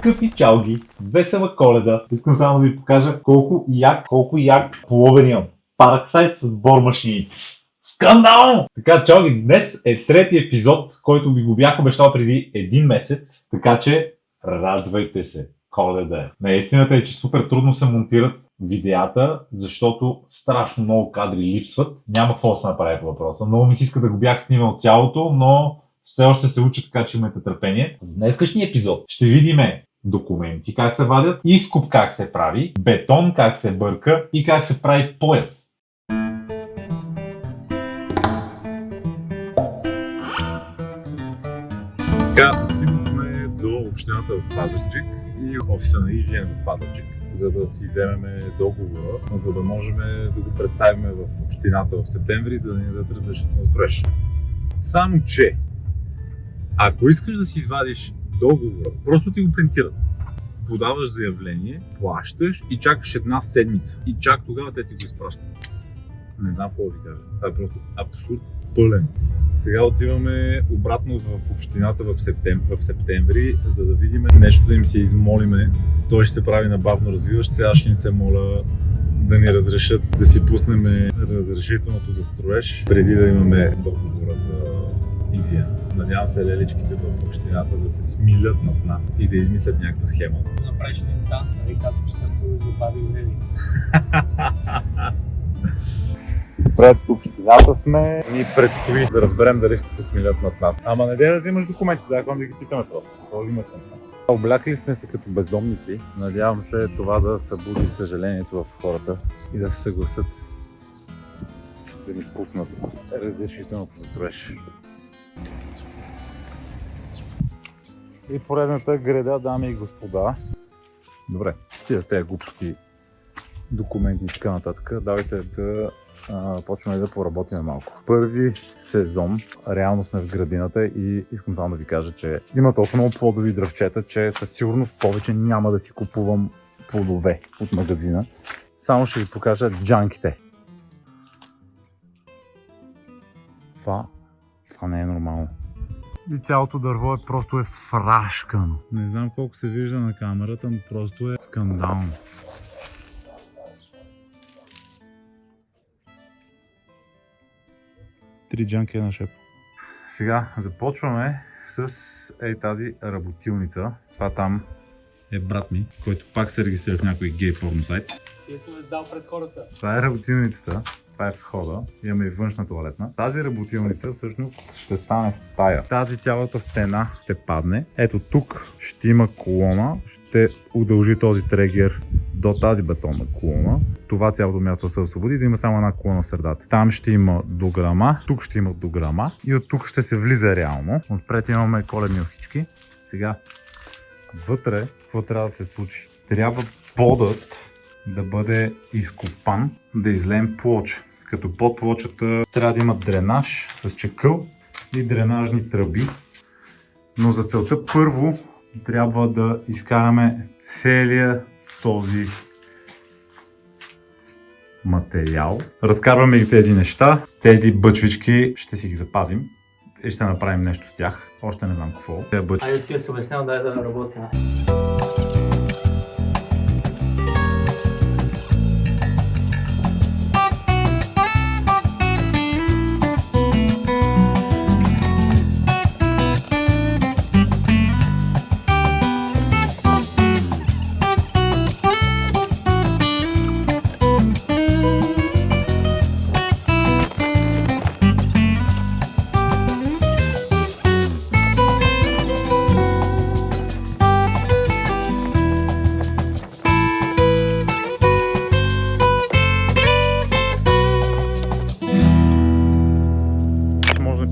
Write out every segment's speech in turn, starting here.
Скъпи чалги, весела Коледа. Искам само да ви покажа колко як половен имам. Парксайд с бормашини. Скандално! Така, чалги, днес е трети епизод, който ви го бях обещал преди един месец. Така че, радвайте се. Коледа е. Наистината е, че супер трудно се монтират видеята, защото страшно много кадри липсват. Няма какво да се направи по въпроса. Много ми се иска да го бях снимал цялото, но все още се уча, така че имайте търпение. В днескашния епизод ще видим документи как се вадят, изкоп как се прави, бетон как се бърка и как се прави пояс. Така, отидохме до общината в Пазарджик и офиса на EVN в Пазарджик, за да си вземем договора, за да можем да го представим в общината в септември, за да ни дадат разрешително строеж. Само че, ако искаш да си извадиш договора, просто ти го принтират. Подаваш заявление, плащаш и чакаш една седмица. И чак тогава те ти го изпращат. Не знам какво да ви кажа. Това е просто абсурд пълен. Сега отиваме обратно в общината в септември, за да видим нещо, да им се измолиме. Той ще се прави набавно развиващ. Сега ще им се моля да ни разрешат да си пуснем разрешителното за строеж, преди да имаме договора за EVN. Надявам се леличките в общината да се смилят над нас и да измислят някаква схема. Да направиш един танц, и казваш как се забави и леви. Пред общината сме, ни предстои да разберем дали ще се смилят над нас. Ама не да взимаш документи, да ги питаме просто. Облякли сме се като бездомници. Надявам се това да събуди съжалението в хората и да се съгласят да ни пуснат разрешителното за строеж. И поредната града, дами и господа. Добре, стига с тези глупости, документи и така нататък. Давайте да почваме да поработим малко. Първи сезон, реално сме в градината и искам само да ви кажа, че има толкова много плодови дръвчета, че със сигурност повече няма да си купувам плодове от магазина. Само ще ви покажа джанките. Това не е нормално. И цялото дърво просто е фрашкано. Не знам колко се вижда на камерата, но просто е скандално. Три джанки на шеп. Сега започваме с тази работилница. Това там е брат ми, който пак се регистрира в някой гей порно сайт. Ти съм издал пред хората. Това е работилницата. Това е входа. Имаме и външна тоалетна. Тази работилница всъщност ще стане стая. Тази цялата стена ще падне. Ето тук ще има колона. Ще удължи този трегер до тази бетонна колона. Това цялото място се освободи, да има само една колона в средата. Там ще има дограма, тук ще има дограма и от тук ще се влиза реално. Отпред имаме коледни охички. Сега вътре какво трябва да се случи? Трябва подът да бъде изкопан, да излеем плоча. Като под плочата трябва да има дренаж с чакъл и дренажни тръби. Но за целта първо трябва да изкараме целия този материал. Разкарваме ги тези неща. Тези бъчвички ще си ги запазим и ще направим нещо с тях. Още не знам какво. Айде си се обяснявам, дай да работим.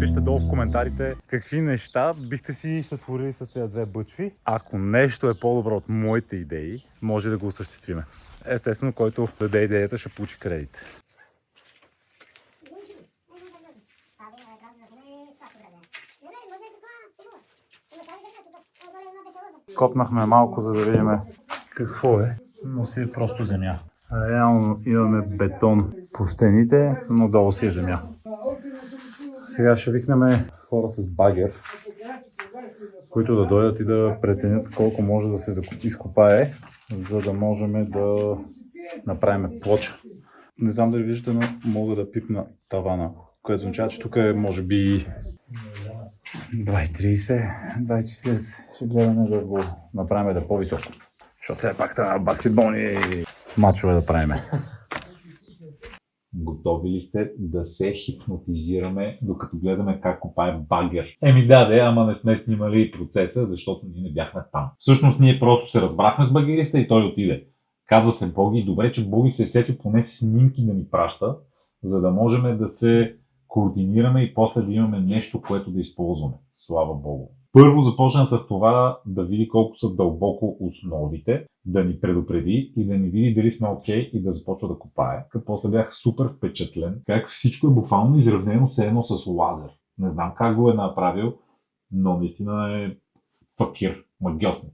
Пишете долу в коментарите какви неща бихте си сътворили с тези две бъчви. Ако нещо е по-добро от моите идеи, може да го осъществиме. Естествено, който даде идеята, ще получи кредит. Копнахме малко, за да видим какво е, но си е просто земя. Реално имаме бетон по стените, но долу си е земя. Сега ще викнем хора с багер които да дойдат и да преценят колко може да се изкопае, за да можем да направим плоча. Не знам дали виждате, но мога да пипна тавана, което означава, че тук е може би 2,30, 2,40. Ще гледаме да го направим да е по-високо. Защото все пак трябва баскетболни мачове да правим. Готови ли сте да се хипнотизираме, докато гледаме как копае багер? Ама не сме снимали процеса, защото ние не бяхме там. Всъщност ние просто се разбрахме с багериста и той отиде. Казва се Боги. Добре, че Боги се е сетил поне снимки да ни праща, за да можем да се координираме и после да имаме нещо, което да използваме. Слава Богу. Първо започна с това да види колко са дълбоко основите, да ни предупреди и да ни види дали сме окей и да започва да копае. Като после бях супер впечатлен, как всичко е буквално изравнено все едно с лазер. Не знам как го е направил, но наистина е факир, магиосник.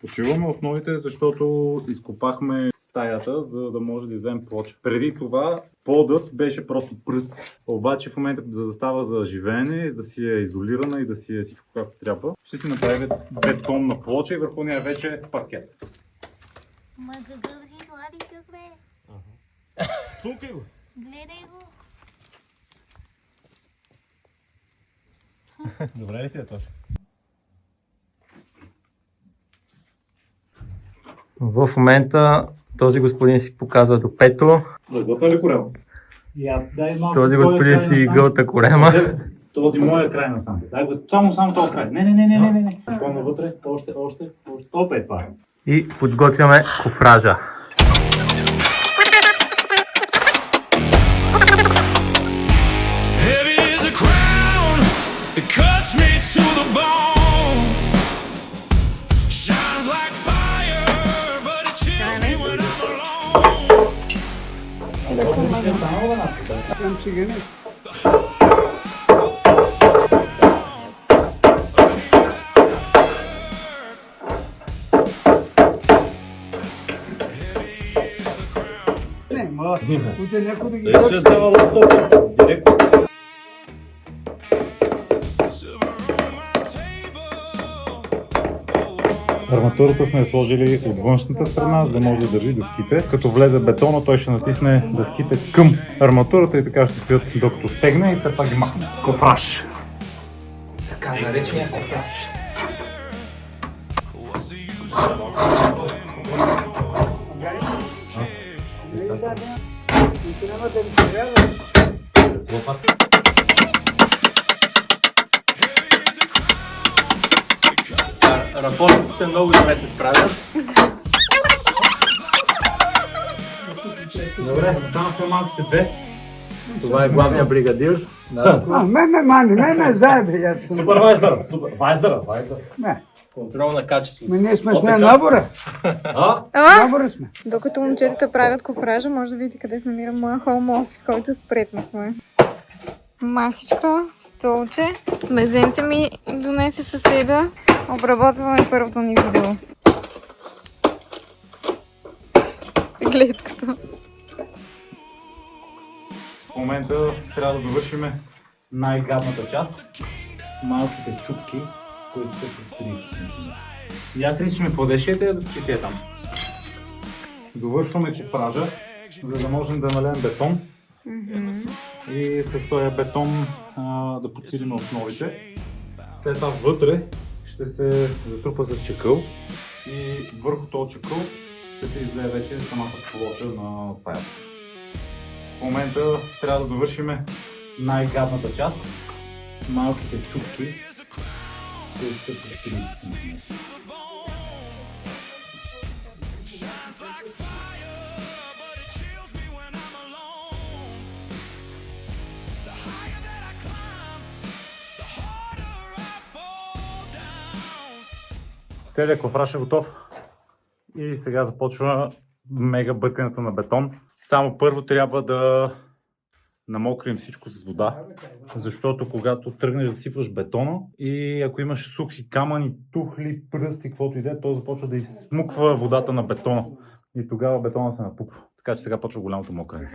Почиваме основите, защото изкопахме стаята, за да може да изведем плоча. Преди това подът беше просто пръст. Обаче в момента, за да става за живеене, да си е изолирана и да си е всичко както трябва, ще си направим бетонна плоча и върху нея вече паркет. Ма какъв си сладичък, бе? Слухай го! Гледай го! Добре ли си е точно? В момента този господин си показва до пето, Дългота ли корема? този господин си гълта корема. Този моя край насам. Дай го само този край. Не. По-навътре, още. Опет това е. И подготвяме кофража. Heavy as a crown, it cuts me to the bone. Shines like fire, but it chills me when I'm alone. Silver on my table. Арматурата сме я сложили от външната страна, за да може да държи дъските. Като влезе бетона, той ще натисне дъските към арматурата и така ще стоят докато стегне и след това ги махне. Кофраж! Така наречения кофраж. What's the use of Работниците много добре се справят. Добре, останаха малките две. Това е главният бригадир. Мене заебе, Супервайзър. Не, Контрол на качеството. ние сме с нея набора. Набора сме. Докато момчетата правят кофража, може да видите къде се намира моя хоум офис, който спретнахме. Масичка, столче. Мезенце ми донесе съседа. Обработваме първото ни видео. Гледката. В момента трябва да довършим най-гадната част. Малките чупки, които са по 30 см. Я кричаме по дешете да спи си там. Довършваме кофража, за да можем да налеем бетон. И с този бетон да подсилим основите. След това вътре ще се затрупа с чакъл и върху този чакъл ще се излее вече самата плоча на стаята. В момента трябва да довършим най-гадната част. Малките чупки, които са по 30 см. Целият кофраж е готов и сега започва мега бъркането на бетон. Само първо трябва да намокрим всичко с вода, защото когато тръгнеш да сипваш бетона и ако имаш сухи камъни, тухли, пръсти, каквото и да е, то започва да изсмуква водата на бетона и тогава бетона се напуква. Така че сега почва голямото мокрене.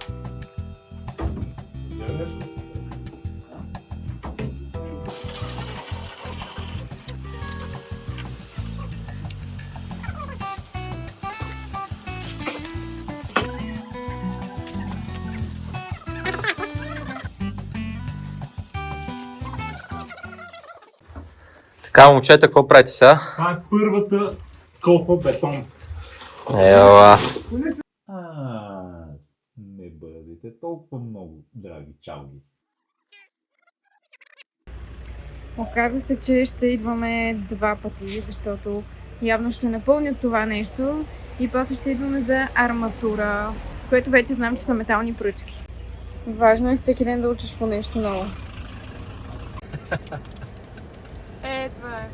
Така, момчета, какво правите сега? Това е първата кофа бетон. Ела. Не бъдете толкова много, драги чалги. Оказва се, че ще идваме 2 пъти, защото явно ще напълнят това нещо и после ще идваме за арматура, което вече знам, че са метални пръчки. Важно е всеки ден да учиш по нещо ново. Това е.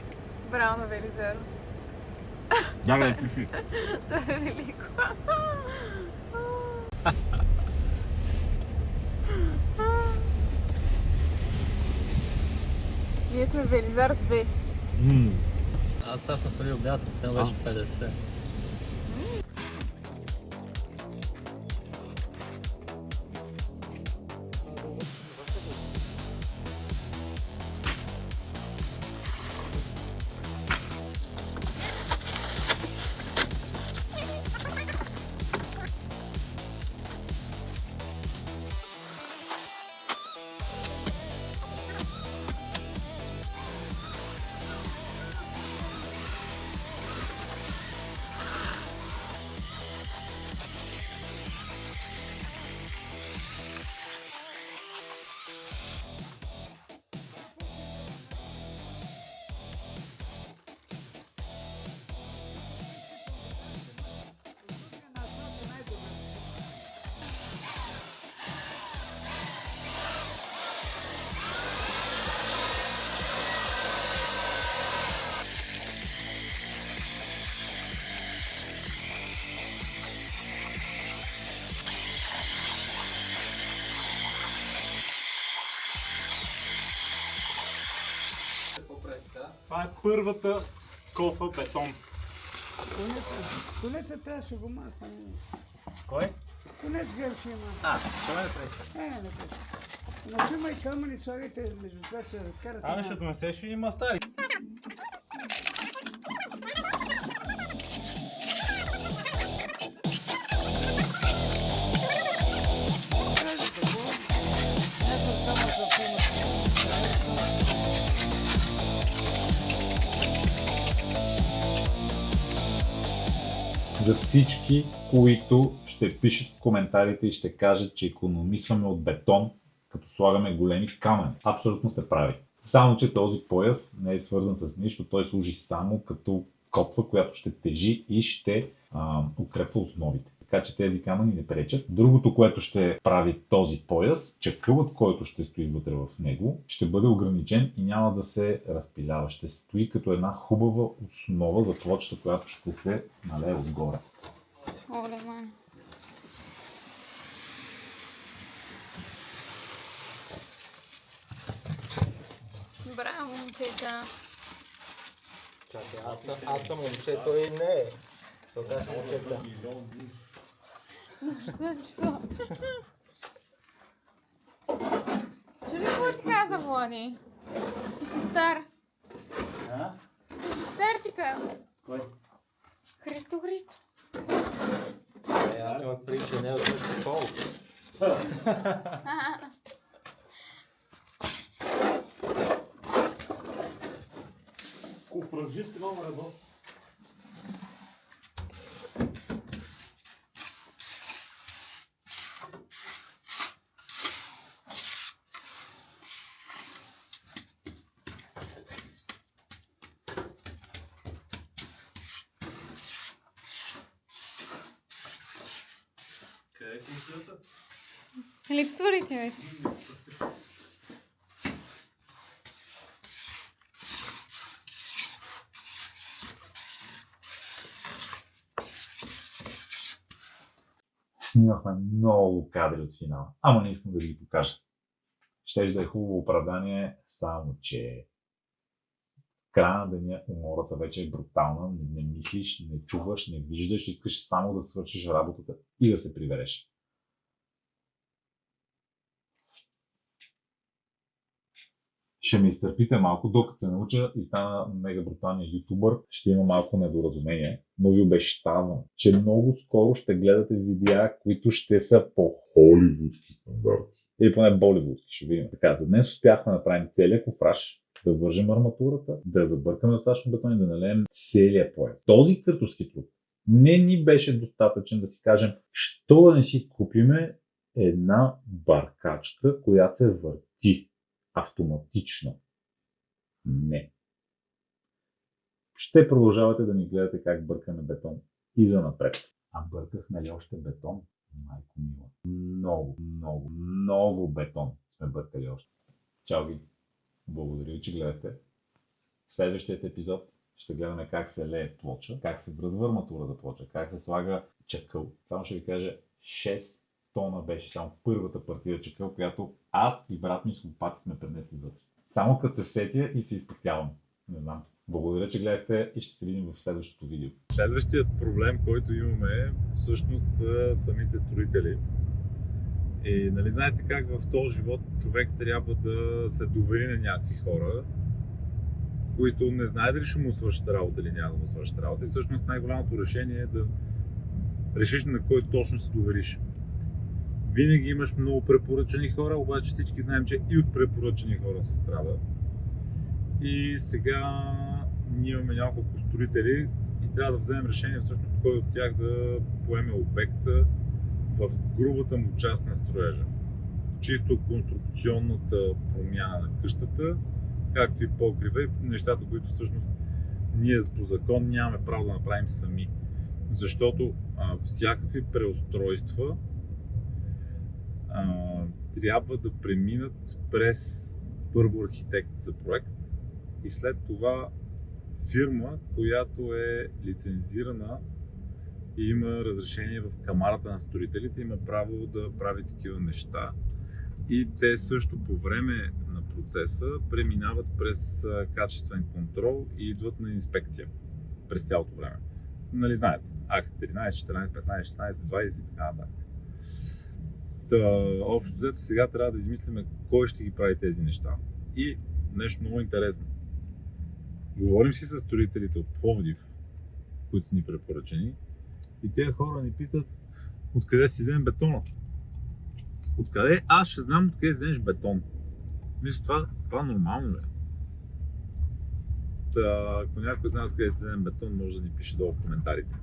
Браво на Велизар. Дягай, Това е велико. Ние сме Велизар 2. Аз съм свалил бята, сега беше 50. Това е първата кофа бетон. Конеца трябваше да го махне. Кой? Конец гърши има. Това не пречи. Не пречи. Напримай камъни, слагайте между това ще разкарате. Ами ще донесеш и маста. За всички, които ще пишат в коментарите и ще кажат, че икономисваме от бетон, като слагаме големи камъни. Абсолютно сте прави. Само, че този пояс не е свързан с нищо, той служи само като котва, която ще тежи и ще укрепва основите. Така че тези камъни не пречат. Другото, което ще прави този пояс, чакълът, който ще стои вътре в него, ще бъде ограничен и няма да се разпилява. Ще стои като една хубава основа за плочата, която ще се налее отгоре. Оле, май. Браво, момчета! Чакай, аз съм момче, той не е. Тогава съм момчета. Часо. Чули какво ти каза, Влади? Че си стар. Че си стар ти каза. Кой? Христо. Аз имах прича, не е от същия пол. Куфражист номер 1. Къде е кунцията? Липсва ли ти вече? Снимахме много кадри от финала, ама не искам да ви ги покажа. Щеше да е хубаво оправдание, само че в края на деня умората вече е брутална, не мислиш, не чуваш, не виждаш, искаш само да свършиш работата и да се прибереш. Ще ме изтърпите малко, докато се науча и стана мега бруталния ютубър, ще има малко недоразумение, но ви обещавам, че много скоро ще гледате видеа, които ще са по холивудски стандарти. Или поне боливудски, ще видим. Така, за днес успяхме да направим целия кофраж. да вържем арматурата, да забъркаме достатъчно бетон и да налеем целия пояс. Този къртовски труд не ни беше достатъчен да си кажем, що да не си купиме една баркачка, която се върти автоматично. Не. Ще продължавате да ни гледате как бъркаме бетон и занапред. А бъркахме ли още бетон? Майко мила. Много бетон сме бъркали още. Чао ги! Благодаря ви, че гледахте. В следващият епизод ще гледаме как се лее плоча, как се връзва арматура за плоча, как се слага чакъл. Само ще ви кажа, 6 тона беше само първата партия чакъл, която аз и брат ми с лопати сме пренесли вътре. Само като се сетя и се изпътявам. Не знам. Благодаря, че гледахте и ще се видим в следващото видео. Следващият проблем, който имаме, всъщност са самите строители. И нали знаете как в този живот човек трябва да се довери на някакви хора, които не знае дали ще му свършат работа или няма да му свършат работа. И всъщност най-голямото решение е да решиш на кой точно се довериш. Винаги имаш много препоръчани хора, обаче всички знаем, че и от препоръчани хора се страда. И сега ние имаме няколко строители и трябва да вземем решение всъщност кой от тях да поеме обекта в грубата му част на строежа. Чисто конструкционната промяна на къщата, както и покрива, нещата, които всъщност ние по закон нямаме право да направим сами. Защото всякакви преустройства трябва да преминат през първо архитект за проект и след това фирма, която е лицензирана и има разрешение в камарата на строителите, има право да прави такива неща. И те също по време на процеса преминават през качествен контрол и идват на инспекция през цялото време. Нали знаете, акт 13, 14, 15, 16, 20 и така нататък. Общо взето сега трябва да измислиме кой ще ги прави тези неща. И нещо много интересно. Говорим си с строителите от Пловдив, които са ни препоръчени, и тези хора ни питат откъде си вземем бетона. Откъде? Аз ще знам откъде си вземеш бетон. Мисля, това нормално ли? Ако някой знае откъде си вземем бетон, може да ни пише долу в коментарите.